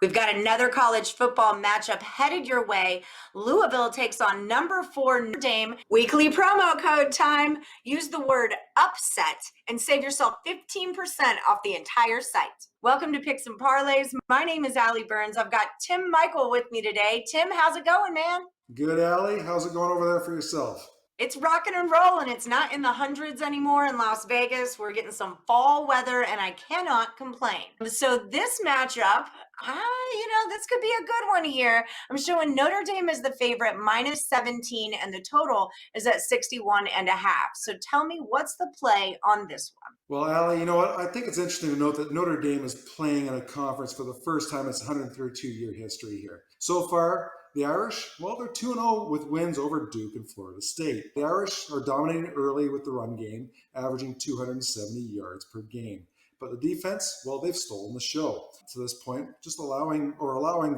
We've got another college football matchup headed your way. Louisville takes on number 4 Notre Dame. Weekly promo code time. Use the word upset and save yourself 15% off the entire site. Welcome to Picks and Parlays. My name is Allie Burns. I've got Tim Michael with me today. Tim, how's it going, man? Good, Allie. How's it going over there for yourself? It's rocking and rolling. It's not in the hundreds anymore in Las Vegas. We're getting some fall weather, and I cannot complain. So this matchup, this could be a good one here. I'm showing Notre Dame is the favorite, minus 17, and the total is at 61 and a half. So tell me, what's the play on this one? Well, Allie, you know what? I think it's interesting to note that Notre Dame is playing in a conference for the first time in its 132-year history here. So far, the Irish, well, they're 2-0 with wins over Duke and Florida State. The Irish are dominating early with the run game, averaging 270 yards per game. But the defense, well, they've stolen the show to this point, just allowing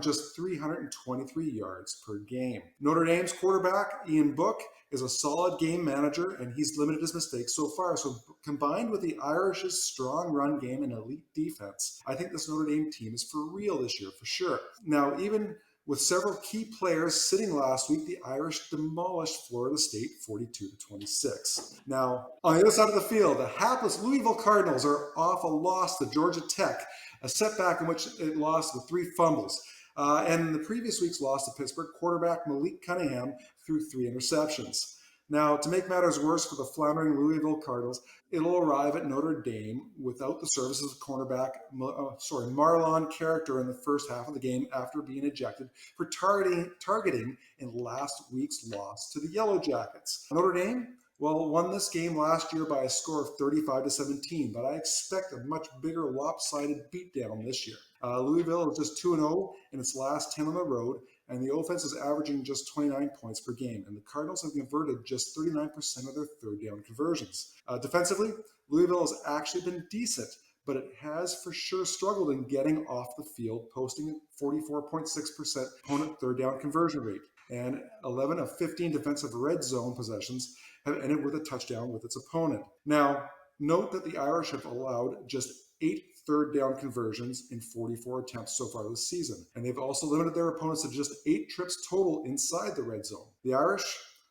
just 323 yards per game. Notre Dame's quarterback, Ian Book, is a solid game manager, and he's limited his mistakes so far. So combined with the Irish's strong run game and elite defense, I think this Notre Dame team is for real this year, for sure. Now, even with several key players sitting last week, the Irish demolished Florida State 42-26. Now, on the other side of the field, the hapless Louisville Cardinals are off a loss to Georgia Tech, a setback in which it lost with 3 fumbles. And the previous week's loss to Pittsburgh, quarterback Malik Cunningham threw 3 interceptions. Now, to make matters worse for the floundering Louisville Cardinals, it'll arrive at Notre Dame without the services of cornerback Marlon Character in the first half of the game after being ejected for targeting in last week's loss to the Yellow Jackets. Notre Dame, well, won this game last year by a score of 35-17, but I expect a much bigger lopsided beatdown this year. Louisville is just 2-0 in its last 10 on the road, and the offense is averaging just 29 points per game, and the Cardinals have converted just 39% of their third down conversions. Defensively, Louisville has actually been decent, but it has for sure struggled in getting off the field, posting a 44.6% opponent third down conversion rate, and 11 of 15 defensive red zone possessions have ended with a touchdown with its opponent. Now, note that the Irish have allowed just 8 third down conversions in 44 attempts so far this season. And they've also limited their opponents to just 8 trips total inside the red zone. The Irish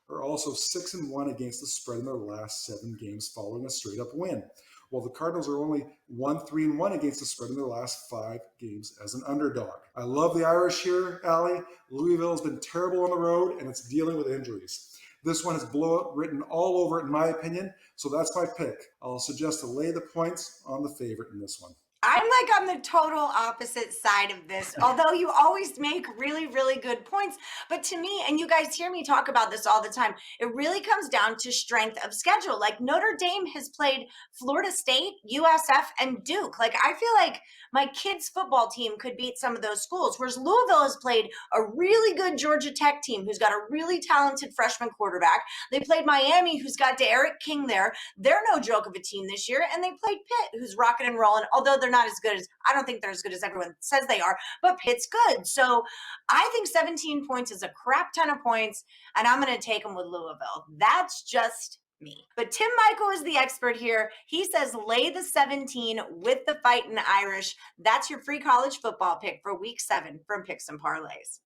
are also 6-1 against the spread in their last 7 games following a straight up win, while the Cardinals are only 1-3-1 against the spread in their last 5 games as an underdog. I love the Irish here, Allie. Louisville has been terrible on the road, and it's dealing with injuries. This one has blowout written all over it, in my opinion, so that's my pick. I'll suggest to lay the points on the favorite in this one. I'm like on the total opposite side of this, although you always make really, really good points. But to me, and you guys hear me talk about this all the time, it really comes down to strength of schedule. Like Notre Dame has played Florida State, USF, and Duke. Like I feel like my kids' football team could beat some of those schools, whereas Louisville has played a really good Georgia Tech team who's got a really talented freshman quarterback. They played Miami, who's got De'Aaron King there. They're no joke of a team this year. And they played Pitt, who's rocking and rolling, although they're not as good as, I don't think they're as good as everyone says they are, but Pitt's good. So I think 17 points is a crap ton of points, and I'm going to take them with Louisville. That's just me. But Tim Michael is the expert here. He says lay the 17 with the Fighting Irish. That's your free college football pick for week 7 from Picks and Parlays.